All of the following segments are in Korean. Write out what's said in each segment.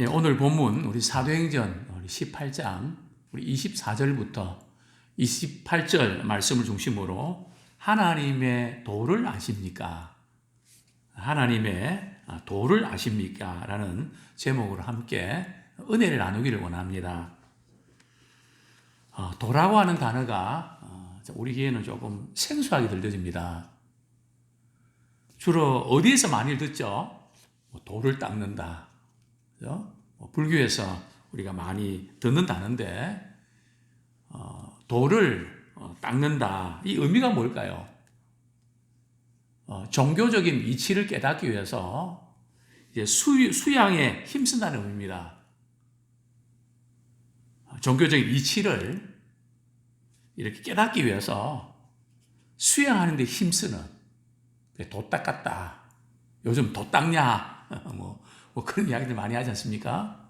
예, 오늘 본문 우리 사도행전 우리 18장 우리 24절부터 28절 말씀을 중심으로 하나님의 도를 아십니까? 하나님의 도를 아십니까? 라는 제목으로 함께 은혜를 나누기를 원합니다. 도라고 하는 단어가 우리 귀에는 조금 생소하게 들려집니다. 주로 어디에서 많이 듣죠? 도를 닦는다. 그죠? 불교에서 우리가 많이 듣는 단어인데 도를 닦는다. 이 의미가 뭘까요? 종교적인 이치를 깨닫기 위해서 이제 수양에 힘쓴다는 의미입니다. 종교적인 이치를 이렇게 깨닫기 위해서 수양하는 데 힘쓰는 도 닦았다. 요즘 도 닦냐? 뭐 그런 이야기들 많이 하지 않습니까?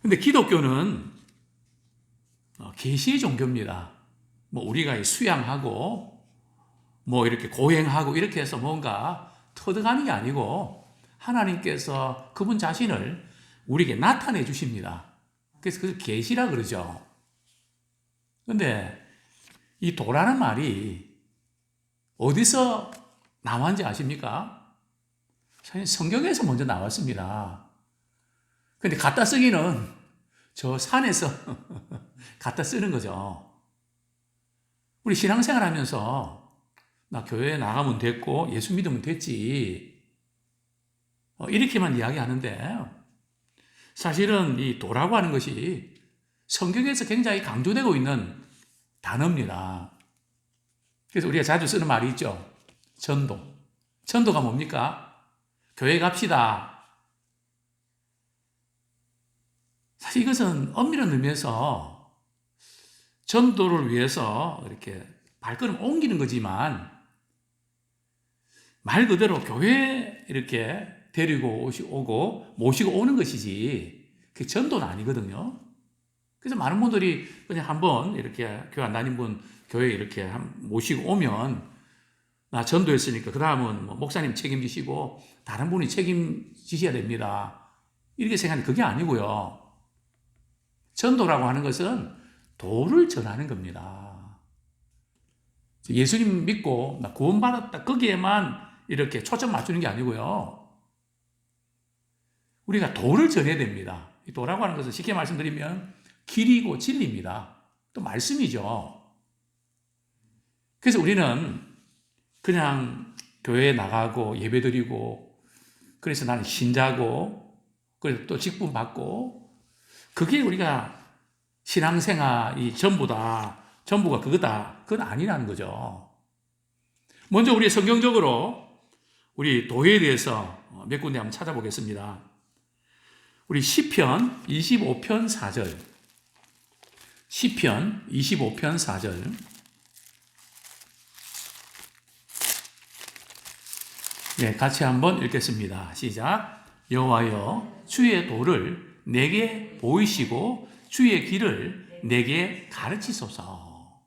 근데 기독교는 계시의 종교입니다. 뭐 우리가 수양하고 뭐 이렇게 고행하고 이렇게 해서 뭔가 터득하는 게 아니고 하나님께서 그분 자신을 우리에게 나타내 주십니다. 그래서 그걸 계시라 그러죠. 근데 이 도라는 말이 어디서 나왔는지 아십니까? 사실 성경에서 먼저 나왔습니다. 근데 갖다 쓰기는 저 산에서 갖다 쓰는 거죠. 우리 신앙생활 하면서 나 교회에 나가면 됐고 예수 믿으면 됐지 이렇게만 이야기하는데 사실은 이 도라고 하는 것이 성경에서 굉장히 강조되고 있는 단어입니다. 그래서 우리가 자주 쓰는 말이 있죠. 전도. 전도가 뭡니까? 교회 갑시다. 사실 이것은 엄밀한 의미에서 전도를 위해서 이렇게 발걸음 옮기는 거지만 말 그대로 교회에 이렇게 데리고 오고 모시고 오는 것이지 그게 전도는 아니거든요. 그래서 많은 분들이 그냥 한번 이렇게 교회 안 다닌 분 교회에 이렇게 모시고 오면 나 전도했으니까 그 다음은 뭐 목사님 책임지시고 다른 분이 책임지셔야 됩니다. 이렇게 생각하는 그게 아니고요. 전도라고 하는 것은 도를 전하는 겁니다. 예수님 믿고 나 구원받았다 거기에만 이렇게 초점 맞추는 게 아니고요. 우리가 도를 전해야 됩니다. 이 도라고 하는 것은 쉽게 말씀드리면 길이고 진리입니다. 또 말씀이죠. 그래서 우리는 그냥 교회에 나가고 예배드리고 그래서 나는 신자고 그래서 또 직분 받고 그게 우리가 신앙생활이 전부다. 전부가 그거다. 그건 아니라는 거죠. 먼저 우리 성경적으로 우리 도에 대해서 몇 군데 한번 찾아보겠습니다. 우리 시편 25편 4절. 시편 25편 4절. 네, 같이 한번 읽겠습니다. 시작. 여호와여 주의 도를 내게 보이시고 주의 길을 내게 가르치소서.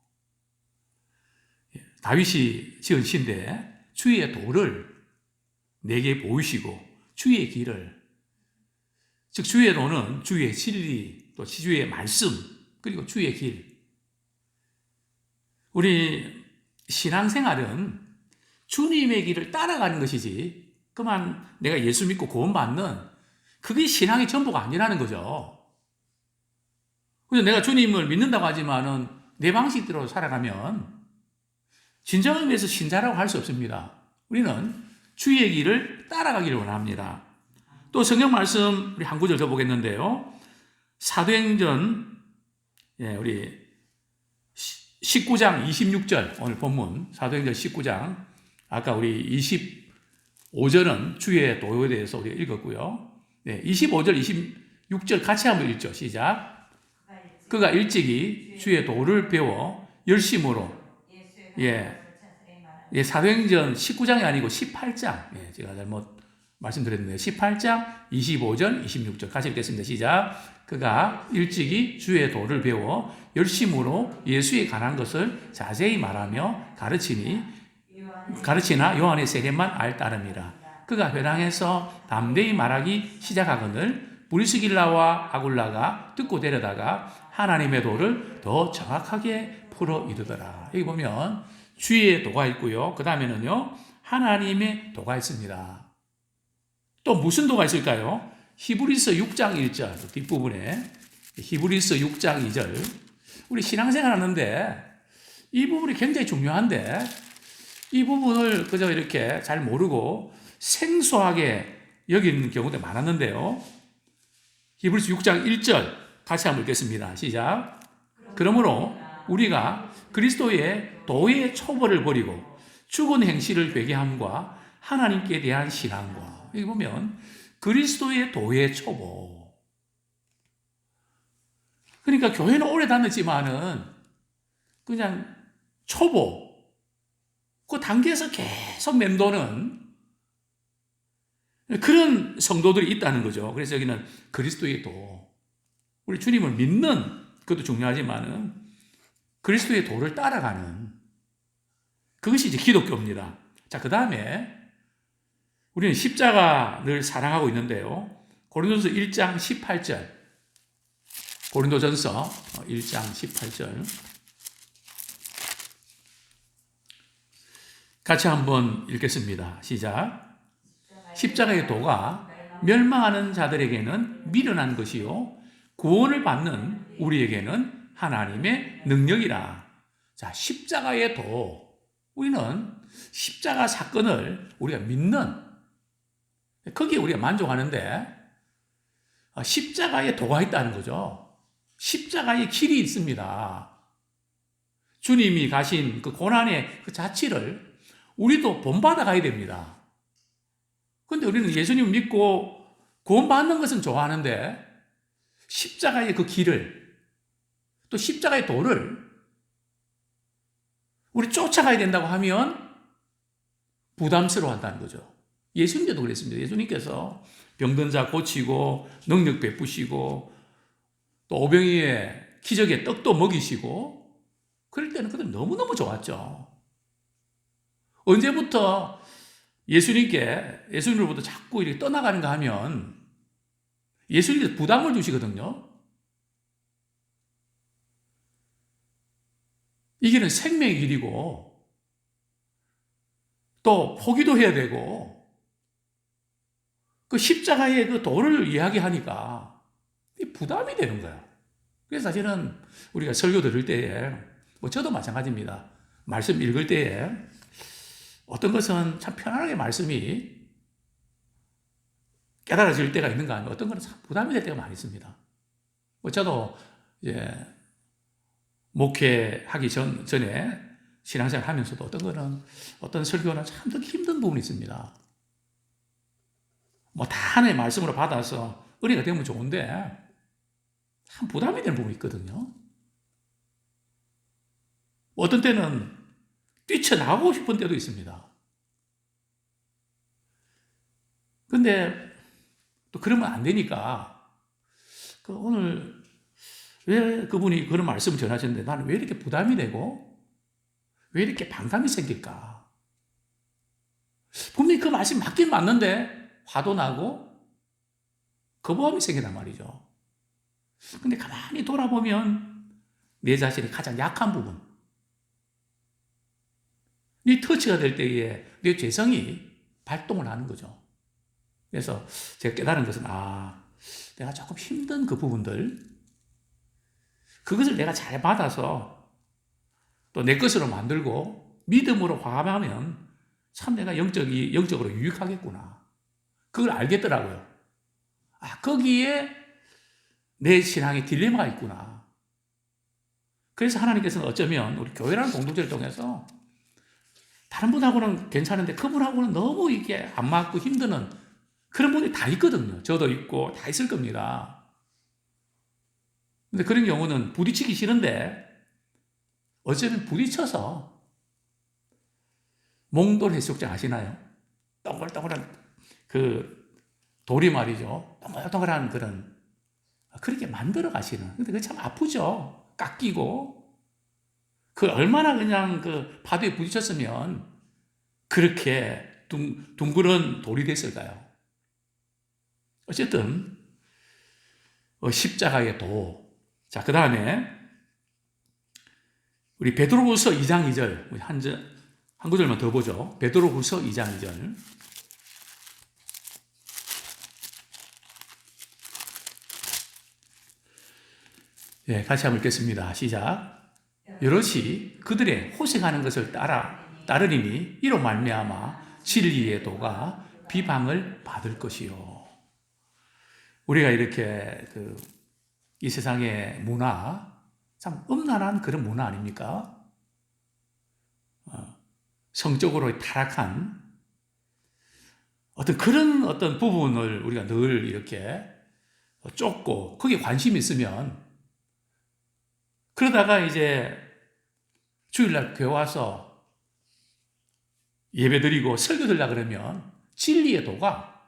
다윗이 지은 시인데 주의 도를 내게 보이시고 주의 길을 즉 주의 도는 주의 진리 또 주의 말씀 그리고 주의 길. 우리 신앙생활은 주님의 길을 따라가는 것이지 그만 내가 예수 믿고 구원받는 그게 신앙의 전부가 아니라는 거죠. 그래서 내가 주님을 믿는다고 하지만은 내 방식대로 살아가면 진정한 의미에서 신자라고 할 수 없습니다. 우리는 주의 길을 따라가기를 원합니다. 또 성경 말씀 우리 한 구절 더 보겠는데요. 사도행전 우리 19장 26절 오늘 본문 사도행전 19장 아까 우리 25절은 주의 도에 대해서 우리가 읽었고요. 25절 26절 같이 한번 읽죠. 시작. 그가 일찍이 주의 도를 배워 열심으로 사도행전 19장이 아니고 18장 제가 잘못 말씀드렸는데 18장 25절 26절 같이 읽겠습니다. 시작. 그가 일찍이 주의 도를 배워 열심으로 예수에 관한 것을 자세히 말하며 가르치나 요한의 세례만 알 따름이라. 그가 회당에서 담대히 말하기 시작하거늘 브리스길라와 아굴라가 듣고 데려다가 하나님의 도를 더 정확하게 풀어 이르더라. 여기 보면 주의 도가 있고요. 그 다음에는요, 하나님의 도가 있습니다. 또 무슨 도가 있을까요? 히브리서 6장 1절 뒷부분에 히브리서 6장 2절. 우리 신앙생활 하는데 이 부분이 굉장히 중요한데 이 부분을 그저 이렇게 잘 모르고 생소하게 여기는 경우도 많았는데요. 히브리서 6장 1절 같이 한번 읽겠습니다. 시작. 그러므로 우리가 그리스도의 도의 초벌을 버리고 죽은 행실을 회개함과 하나님께 대한 신앙과, 여기 보면 그리스도의 도의 초보. 그러니까 교회는 오래 다녔지만은 그냥 초보, 그 단계에서 계속 맴도는 그런 성도들이 있다는 거죠. 그래서 여기는 그리스도의 도, 우리 주님을 믿는 그것도 중요하지만은 그리스도의 도를 따라가는, 그것이 이제 기독교입니다. 자, 그 다음에 우리는 십자가 늘 사랑하고 있는데요. 고린도전서 1장 18절. 고린도전서 1장 18절. 같이 한번 읽겠습니다. 시작. 십자가의 도가 멸망하는 자들에게는 미련한 것이요 구원을 받는 우리에게는 하나님의 능력이라. 자, 십자가의 도. 우리는 십자가 사건을 우리가 믿는, 거기에 우리가 만족하는데 십자가에 도가 있다는 거죠. 십자가의 길이 있습니다. 주님이 가신 그 고난의 그 자취를 우리도 본받아 가야 됩니다. 그런데 우리는 예수님을 믿고 구원받는 것은 좋아하는데 십자가의 그 길을, 또 십자가의 도를 우리 쫓아가야 된다고 하면 부담스러워 한다는 거죠. 예수님께도 그랬습니다. 예수님께서 병든 자 고치고 능력 베푸시고 또 오병이의 기적의 떡도 먹이시고 그럴 때는 그들 너무너무 좋았죠. 언제부터 예수님으로부터 자꾸 이렇게 떠나가는가 하면 예수님께서 부담을 주시거든요. 이 길은 생명의 길이고 또 포기도 해야 되고 그 십자가의 그 도를 이야기하니까 부담이 되는 거야. 그래서 사실은 우리가 설교 들을 때에, 뭐 저도 마찬가지입니다. 말씀 읽을 때에 어떤 것은 참 편안하게 말씀이 깨달아질 때가 있는가 하면 어떤 것은 참 부담이 될 때가 많이 있습니다. 뭐 저도 이제 목회하기 전에 신앙생활 하면서도 어떤 설교는 참 듣기 힘든 부분이 있습니다. 뭐 다 하나님의 말씀으로 받아서 은혜가 되면 좋은데 참 부담이 되는 부분이 있거든요. 어떤 때는 뛰쳐나오고 싶은 때도 있습니다. 근데 또 그러면 안 되니까 오늘 왜 그분이 그런 말씀을 전하셨는데 나는 왜 이렇게 부담이 되고 왜 이렇게 반감이 생길까? 분명히 그 말씀이 맞긴 맞는데 화도 나고 거부감이 생긴단 말이죠. 근데 가만히 돌아보면 내 자신의 가장 약한 부분, 네 터치가 될 때에 내 죄성이 발동을 하는 거죠. 그래서 제가 깨달은 것은 내가 조금 힘든 그 부분들, 그것을 내가 잘 받아서 또 내 것으로 만들고 믿음으로 화합하면 참 내가 영적으로 유익하겠구나. 그걸 알겠더라고요. 거기에 내 신앙의 딜레마가 있구나. 그래서 하나님께서는 어쩌면 우리 교회라는 공동체를 통해서 다른 분하고는 괜찮은데 그분하고는 너무 이게 안 맞고 힘드는 그런 분이 다 있거든요. 저도 있고 다 있을 겁니다. 근데 그런 경우는 부딪히기 싫은데 어쩌면 부딪혀서 몽돌 해수욕장 아시나요? 동글동글한 그 돌이 말이죠. 동글동글한 그렇게 만들어 가시는. 근데 그게 참 아프죠. 깎이고. 얼마나 그냥 그 파도에 부딪혔으면 그렇게 둥그런 돌이 됐을까요? 어쨌든 십자가의 도. 자, 그 다음에 우리 베드로후서 2장 2절 한 구절만 더 보죠. 베드로후서 2장 2절. 예, 같이 한번 읽겠습니다. 시작. 여럿이 그들의 호색하는 것을 따르리니 이로 말미암아 진리의 도가 비방을 받을 것이요. 우리가 이렇게 이 세상의 문화, 참 음란한 그런 문화 아닙니까? 성적으로 타락한 어떤 부분을 우리가 늘 이렇게 쫓고 거기에 관심이 있으면, 그러다가 이제 주일날 교회 와서 예배 드리고 설교 들으려고 그러면 진리의 도가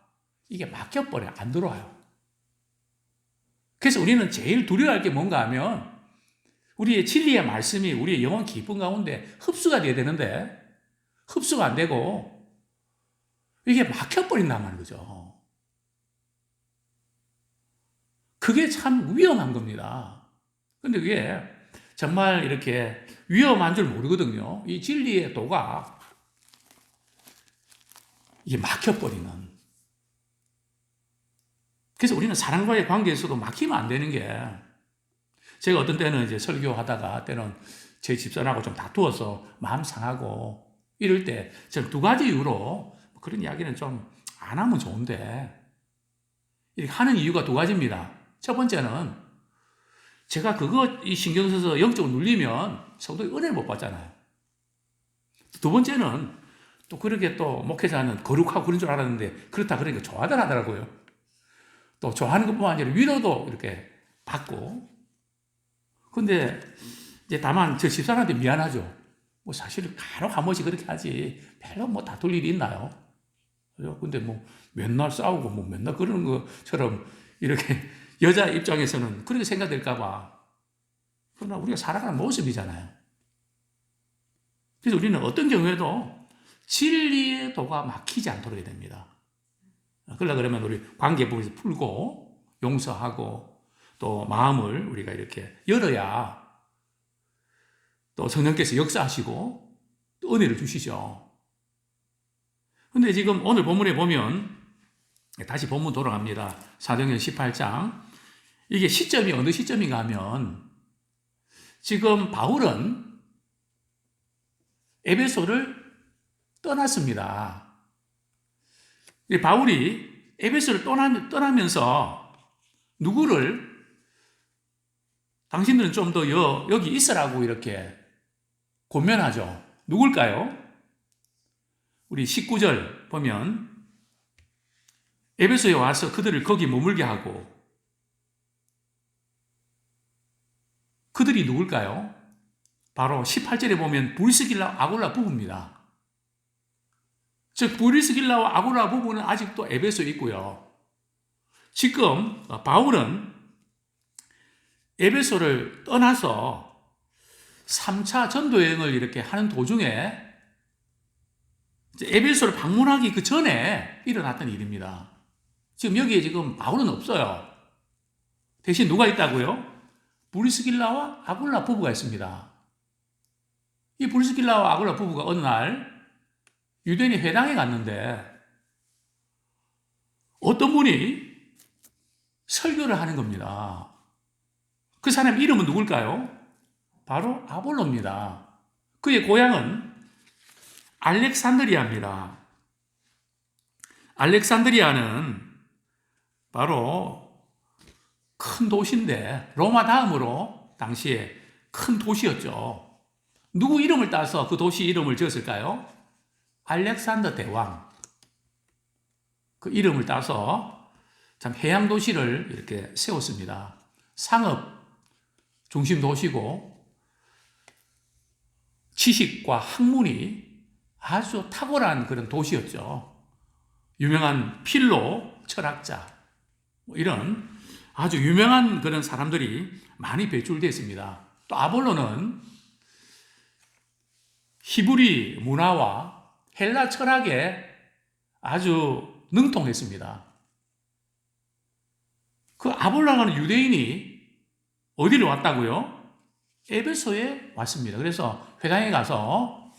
이게 막혀버려요. 안 들어와요. 그래서 우리는 제일 두려워할 게 뭔가 하면 우리의 진리의 말씀이 우리의 영혼 깊은 가운데 흡수가 돼야 되는데 흡수가 안 되고 이게 막혀버린단 말인 거죠. 그게 참 위험한 겁니다. 근데 그게 정말 이렇게 위험한 줄 모르거든요. 이 진리의 도가 이게 막혀버리는. 그래서 우리는 사람과의 관계에서도 막히면 안 되는 게, 제가 어떤 때는 이제 설교하다가 때는 제 집사람하고 좀 다투어서 마음 상하고 이럴 때 저는 두 가지 이유로 그런 이야기는 좀 안 하면 좋은데 이렇게 하는 이유가 두 가지입니다. 첫 번째는 제가 이 신경 써서 영적으로 눌리면 성도의 은혜를 못 받잖아요. 두 번째는 또 그렇게 또 목회자는 거룩하고 그런 줄 알았는데 그렇다 그러니까 좋아들 하더라고요. 또 좋아하는 것뿐만 아니라 위로도 이렇게 받고. 근데 이제 다만 저 집사람한테 미안하죠. 뭐 사실 간혹 한 번씩 그렇게 하지 별로 뭐 다툴 일이 있나요? 근데 뭐 맨날 싸우고 뭐 맨날 그러는 것처럼 이렇게 여자 입장에서는 그렇게 생각될까 봐. 그러나 우리가 살아가는 모습이잖아요. 그래서 우리는 어떤 경우에도 진리의 도가 막히지 않도록 해야 됩니다. 그러면 우리 관계 부분에서 풀고 용서하고 또 마음을 우리가 이렇게 열어야 또 성령께서 역사하시고 또 은혜를 주시죠. 근데 지금 오늘 본문에 보면 다시 본문 돌아갑니다. 사도행전 18장. 이게 시점이 어느 시점인가 하면 지금 바울은 에베소를 떠났습니다. 바울이 에베소를 떠나면서 누구를 당신들은 좀 더 여기 있으라고 이렇게 권면하죠. 누굴까요? 우리 19절 보면 에베소에 와서 그들을 거기 머물게 하고, 그들이 누굴까요? 바로 18절에 보면 브리스길라와 아굴라 부부입니다. 즉 브리스길라와 아굴라 부부는 아직도 에베소에 있고요. 지금 바울은 에베소를 떠나서 3차 전도여행을 이렇게 하는 도중에 에베소를 방문하기 그 전에 일어났던 일입니다. 지금 여기에 지금 바울은 없어요. 대신 누가 있다고요? 브리스길라와 아굴라 부부가 있습니다. 이 브리스길라와 아굴라 부부가 어느 날 유대인의 회당에 갔는데 어떤 분이 설교를 하는 겁니다. 그 사람 이름은 누굴까요? 바로 아볼로입니다. 그의 고향은 알렉산드리아입니다. 알렉산드리아는 바로 큰 도시인데 로마 다음으로 당시에 큰 도시였죠. 누구 이름을 따서 그 도시 이름을 지었을까요? 알렉산더 대왕. 그 이름을 따서 참 해양 도시를 이렇게 세웠습니다. 상업 중심 도시고 지식과 학문이 아주 탁월한 그런 도시였죠. 유명한 필로 철학자, 이런 아주 유명한 그런 사람들이 많이 배출됐습니다. 또 아볼로는 히브리 문화와 헬라 철학의 아주 능통했습니다. 그 아볼로라는 유대인이 어디로 왔다고요? 에베소에 왔습니다. 그래서 회당에 가서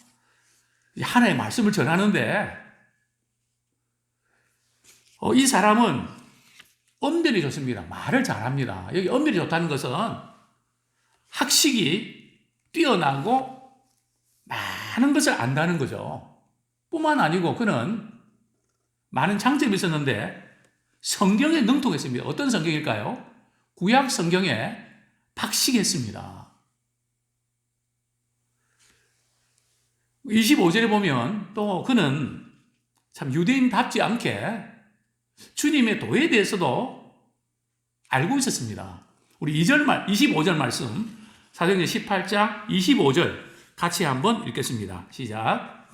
하나님의 말씀을 전하는데 이 사람은 언변이 좋습니다. 말을 잘합니다. 여기 언변이 좋다는 것은 학식이 뛰어나고 많은 것을 안다는 거죠. 뿐만 아니고 그는 많은 장점이 있었는데 성경에 능통했습니다. 어떤 성경일까요? 구약 성경에 박식했습니다. 25절에 보면 또 그는 참 유대인답지 않게 주님의 도에 대해서도 알고 있었습니다. 우리 25절 말씀, 사도행전 18장 25절 같이 한번 읽겠습니다. 시작.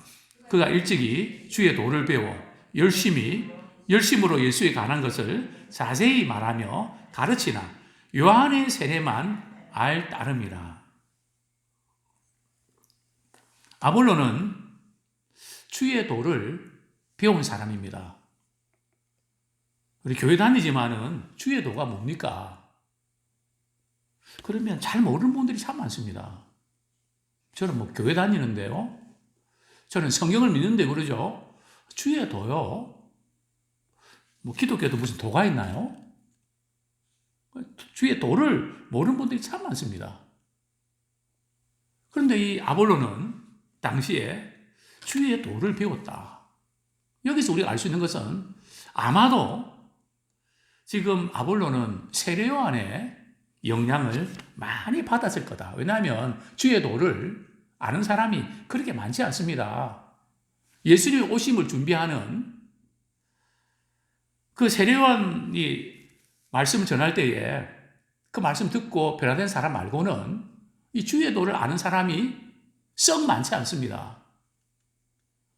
그가 일찍이 주의 도를 배워 열심으로 예수에 관한 것을 자세히 말하며 가르치나 요한의 세례만 알 따름이라. 아볼로는 주의 도를 배운 사람입니다. 우리 교회 다니지만은 주의 도가 뭡니까? 그러면 잘 모르는 분들이 참 많습니다. 저는 뭐 교회 다니는데요. 저는 성경을 믿는데 그러죠. 주의 도요. 뭐 기독교도 무슨 도가 있나요? 주의 도를 모르는 분들이 참 많습니다. 그런데 이 아볼로는 당시에 주의 도를 배웠다. 여기서 우리가 알 수 있는 것은 아마도 지금 아볼로는 세례 요한의 영향을 많이 받았을 거다. 왜냐하면 주의 도를 아는 사람이 그렇게 많지 않습니다. 예수님의 오심을 준비하는 그 세례 요한이 말씀을 전할 때에 그 말씀 듣고 변화된 사람 말고는 이 주의 도를 아는 사람이 썩 많지 않습니다.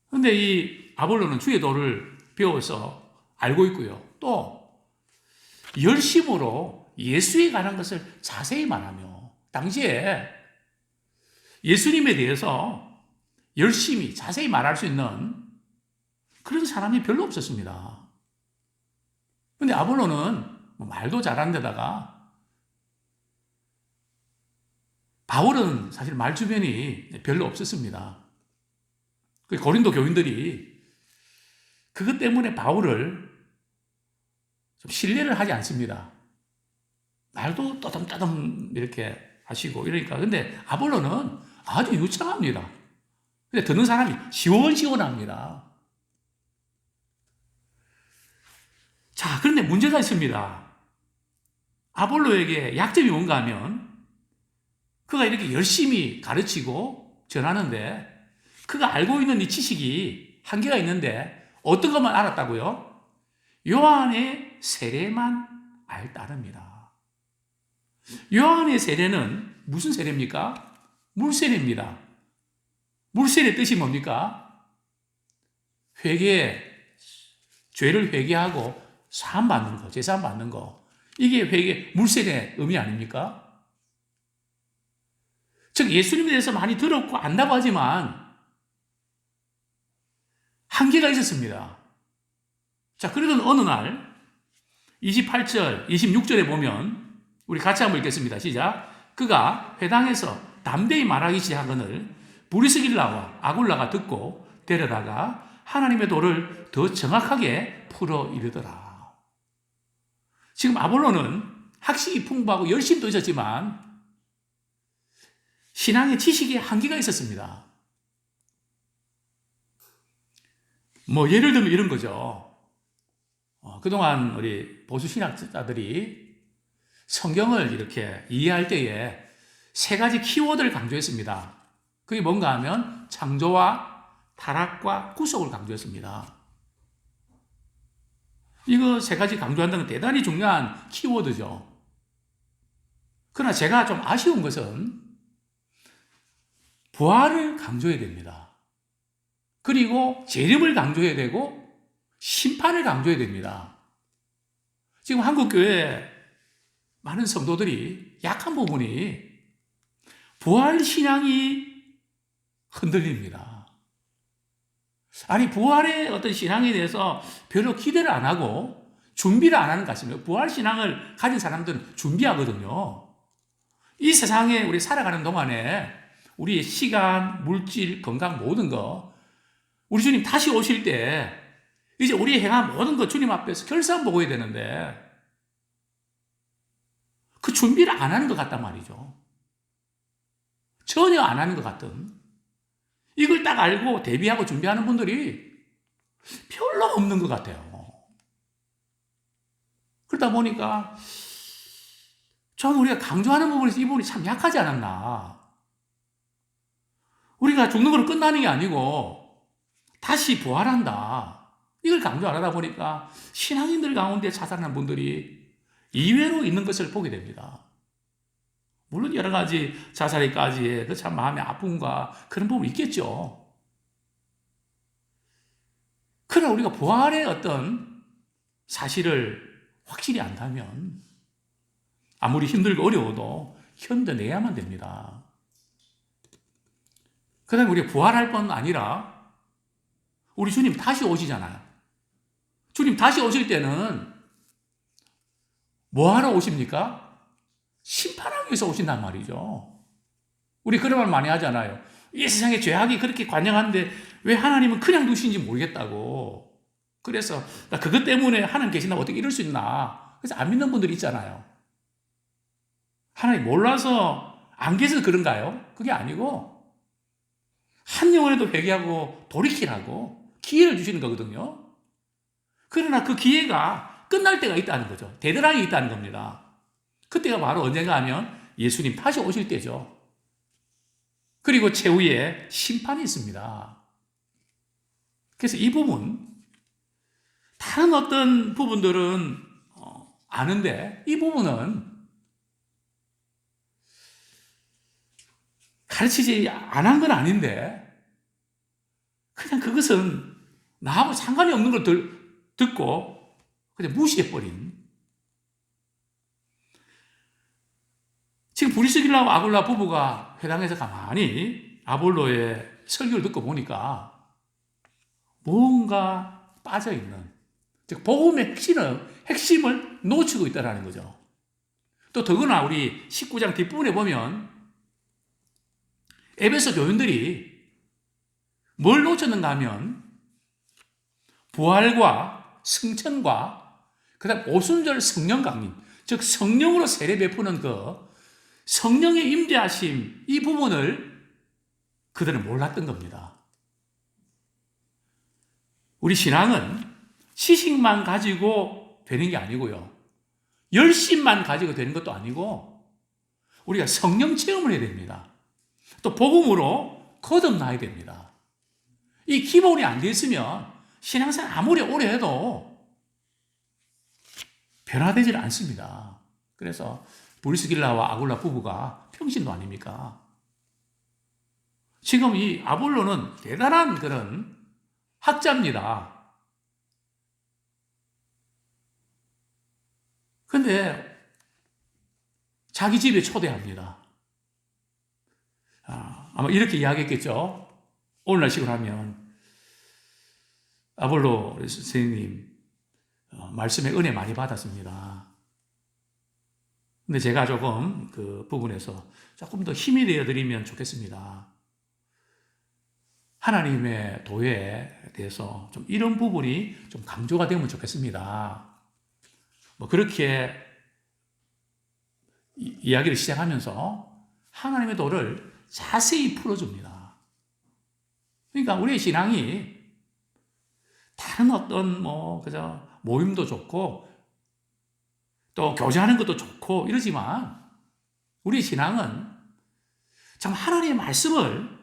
그런데 이 아볼로는 주의 도를 배워서 알고 있고요. 또 열심으로 예수에 관한 것을 자세히 말하며 당시에 예수님에 대해서 열심히 자세히 말할 수 있는 그런 사람이 별로 없었습니다. 그런데 아볼로는 말도 잘하는 데다가 바울은 사실 말 주변이 별로 없었습니다. 고린도 교인들이 그것 때문에 바울을 좀 신뢰를 하지 않습니다. 말도 떠듬떠듬 이렇게 하시고 이러니까. 근데 아볼로는 아주 유창합니다. 근데 듣는 사람이 시원시원합니다. 자, 그런데 문제가 있습니다. 아볼로에게 약점이 뭔가 하면 그가 이렇게 열심히 가르치고 전하는데 그가 알고 있는 이 지식이 한계가 있는데 어떤 것만 알았다고요? 요한의 세례만 알 따릅니다. 요한의 세례는 무슨 세례입니까? 물세례입니다. 물세례 뜻이 뭡니까? 죄를 회개하고 사함 받는 거, 제사함 받는 거. 이게 물세례 의미 아닙니까? 즉 예수님에 대해서 많이 들었고 안다고 하지만 한계가 있었습니다. 자, 그러던 어느 날 28절, 26절에 보면 우리 같이 한번 읽겠습니다. 시작. 그가 회당에서 담대히 말하기 시작하거늘 브리스길라와 아굴라가 듣고 데려다가 하나님의 도를 더 정확하게 풀어 이르더라. 지금 아볼로는 학식이 풍부하고 열심도 있었지만 신앙의 지식에 한계가 있었습니다. 뭐 예를 들면 이런 거죠. 그동안 우리 보수 신학자들이 성경을 이렇게 이해할 때에 세 가지 키워드를 강조했습니다. 그게 뭔가 하면 창조와 타락과 구속을 강조했습니다. 이거 세 가지 강조한다는 건 대단히 중요한 키워드죠. 그러나 제가 좀 아쉬운 것은 부활을 강조해야 됩니다. 그리고 재림을 강조해야 되고 심판을 강조해야 됩니다. 지금 한국교회 많은 성도들이 약한 부분이 부활신앙이 흔들립니다. 아니, 부활의 어떤 신앙에 대해서 별로 기대를 안 하고 준비를 안 하는 것 같습니다. 부활 신앙을 가진 사람들은 준비하거든요. 이 세상에 우리 살아가는 동안에 우리의 시간, 물질, 건강 모든 거 우리 주님 다시 오실 때 이제 우리 행한 모든 것 주님 앞에서 결산 보고야 되는데 그 준비를 안 하는 것 같단 말이죠. 전혀 안 하는 것 같은. 이걸 딱 알고 대비하고 준비하는 분들이 별로 없는 것 같아요. 그러다 보니까 저는 우리가 강조하는 부분에서 이 부분이 참 약하지 않았나. 우리가 죽는 걸로 끝나는 게 아니고 다시 부활한다. 이걸 강조 안 하다 보니까 신앙인들 가운데 자살하는 분들이 이외로 있는 것을 보게 됩니다. 물론 여러 가지 자살에까지의 그 참 마음의 아픔과 그런 부분이 있겠죠. 그러나 우리가 부활의 어떤 사실을 확실히 안다면 아무리 힘들고 어려워도 견뎌내야만 됩니다. 그 다음에 우리가 부활할 뿐 아니라 우리 주님 다시 오시잖아요. 주님 다시 오실 때는 뭐 하러 오십니까? 심판하기 위해서 오신단 말이죠. 우리 그런 말 많이 하잖아요. 이 세상에 죄악이 그렇게 관영한데 왜 하나님은 그냥 두시는지 모르겠다고. 그래서 나 그것 때문에 하나님 계신다고 어떻게 이럴 수 있나. 그래서 안 믿는 분들이 있잖아요. 하나님 몰라서 안 계셔서 그런가요? 그게 아니고 한 영혼에도 회개하고 돌이키라고 기회를 주시는 거거든요. 그러나 그 기회가 끝날 때가 있다는 거죠. 데드라인이 있다는 겁니다. 그때가 바로 언젠가 하면 예수님 다시 오실 때죠. 그리고 최후에 심판이 있습니다. 그래서 이 부분, 다른 어떤 부분들은 아는데 이 부분은 가르치지 안 한 건 아닌데 그냥 그것은 나하고 상관이 없는 걸 듣고 그냥 무시해버린. 지금 브리스길라와 아굴라 부부가 회당에서 가만히 아볼로의 설교를 듣고 보니까 뭔가 빠져있는, 즉 복음의 핵심을 놓치고 있다는 거죠. 또 더구나 우리 19장 뒷부분에 보면 에베소 교인들이 뭘 놓쳤는가 하면 부활과 승천과 그 다음 오순절 성령 강림, 즉 성령으로 세례 베푸는 그 성령의 임재하심, 이 부분을 그들은 몰랐던 겁니다. 우리 신앙은 지식만 가지고 되는 게 아니고요. 열심만 가지고 되는 것도 아니고 우리가 성령 체험을 해야 됩니다. 또 복음으로 거듭나야 됩니다. 이 기본이 안 돼 있으면 신앙생활 아무리 오래 해도 변화되질 않습니다. 그래서 브리스길라와 아굴라 부부가 평신도 아닙니까? 지금 이 아볼로는 대단한 그런 학자입니다. 근데 자기 집에 초대합니다. 아마 이렇게 이야기했겠죠. 오늘날식으로 하면 아볼로 선생님 말씀에 은혜 많이 받았습니다. 근데 제가 조금 그 부분에서 조금 더 힘이 되어드리면 좋겠습니다. 하나님의 도에 대해서 좀 이런 부분이 좀 강조가 되면 좋겠습니다. 뭐 그렇게 이야기를 시작하면서 하나님의 도를 자세히 풀어줍니다. 그러니까 우리의 신앙이 다른 어떤 그저 모임도 좋고 또 교제하는 것도 좋고 이러지만 우리 신앙은 참 하나님의 말씀을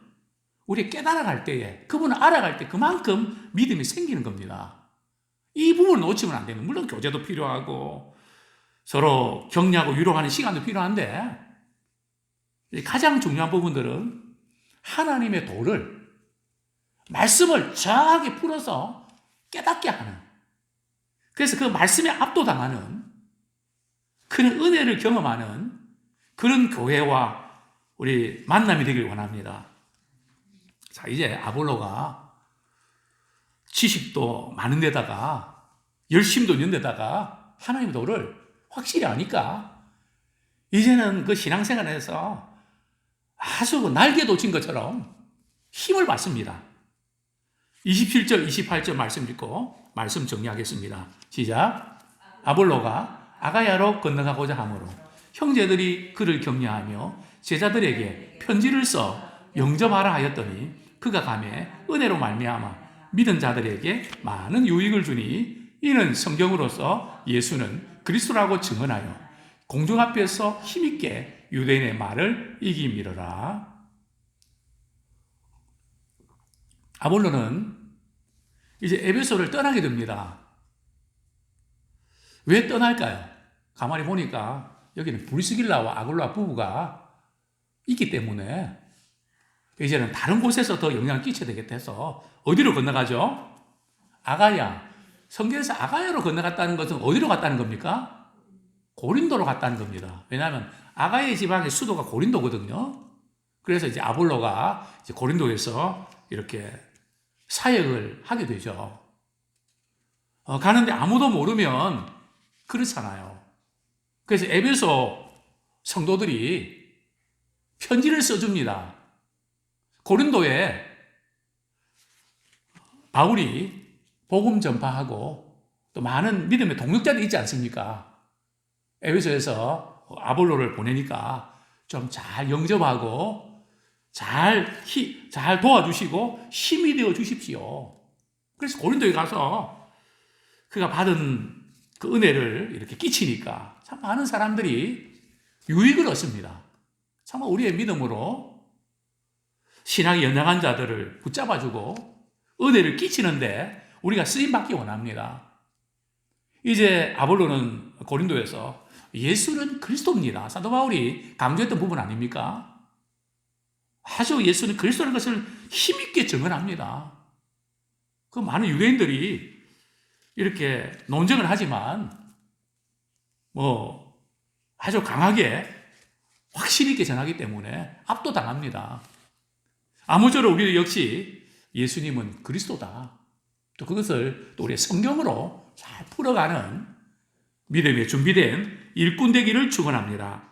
우리 깨달아갈 때에, 그분을 알아갈 때 그만큼 믿음이 생기는 겁니다. 이 부분을 놓치면 안 되는, 물론 교제도 필요하고 서로 격려하고 위로하는 시간도 필요한데 가장 중요한 부분들은 하나님의 도를, 말씀을 정확하게 풀어서 깨닫게 하는, 그래서 그 말씀에 압도당하는 그런 은혜를 경험하는 그런 교회와 우리 만남이 되길 원합니다. 자, 이제 아볼로가 지식도 많은 데다가 열심도 있는 데다가 하나님 도를 확실히 아니까 이제는 그 신앙생활에서 아주 그 날개 돋친 것처럼 힘을 받습니다. 27절, 28절 말씀 읽고 말씀 정리하겠습니다. 시작. 아볼로가 아가야로 건너가고자 하므로 형제들이 그를 격려하며 제자들에게 편지를 써 영접하라 하였더니 그가 가매 은혜로 말미암아 믿은 자들에게 많은 유익을 주니 이는 성경으로서 예수는 그리스도라고 증언하여 공중 앞에서 힘있게 유대인의 말을 이기미르라. 아볼로는 이제 에베소를 떠나게 됩니다. 왜 떠날까요? 가만히 보니까 여기는 브리스길라와 아굴라 부부가 있기 때문에 이제는 다른 곳에서 더 영향을 끼쳐야 되겠다 해서 어디로 건너가죠? 아가야. 성경에서 아가야로 건너갔다는 것은 어디로 갔다는 겁니까? 고린도로 갔다는 겁니다. 왜냐하면 아가야 지방의 수도가 고린도거든요. 그래서 이제 아볼로가 이제 고린도에서 이렇게 사역을 하게 되죠. 가는데 아무도 모르면 그렇잖아요. 그래서 에베소 성도들이 편지를 써줍니다. 고린도에 바울이 복음 전파하고 또 많은 믿음의 동력자들이 있지 않습니까? 에베소에서 아볼로를 보내니까 좀 잘 영접하고 잘 도와주시고 힘이 되어 주십시오. 그래서 고린도에 가서 그가 받은 그 은혜를 이렇게 끼치니까 참 많은 사람들이 유익을 얻습니다. 참 우리의 믿음으로 신앙이 연약한 자들을 붙잡아주고 은혜를 끼치는데 우리가 쓰임받기 원합니다. 이제 아볼로는 고린도에서 예수는 그리스도입니다. 사도 바울이 강조했던 부분 아닙니까? 아주 예수는 그리스도라는 것을 힘있게 증언합니다. 그 많은 유대인들이 이렇게 논쟁을 하지만 아주 강하게 확신 있게 전하기 때문에 압도당합니다. 아무쪼록 우리 역시 예수님은 그리스도다. 또 그것을 또 우리의 성경으로 잘 풀어가는 믿음에 준비된 일꾼 되기를 축원합니다.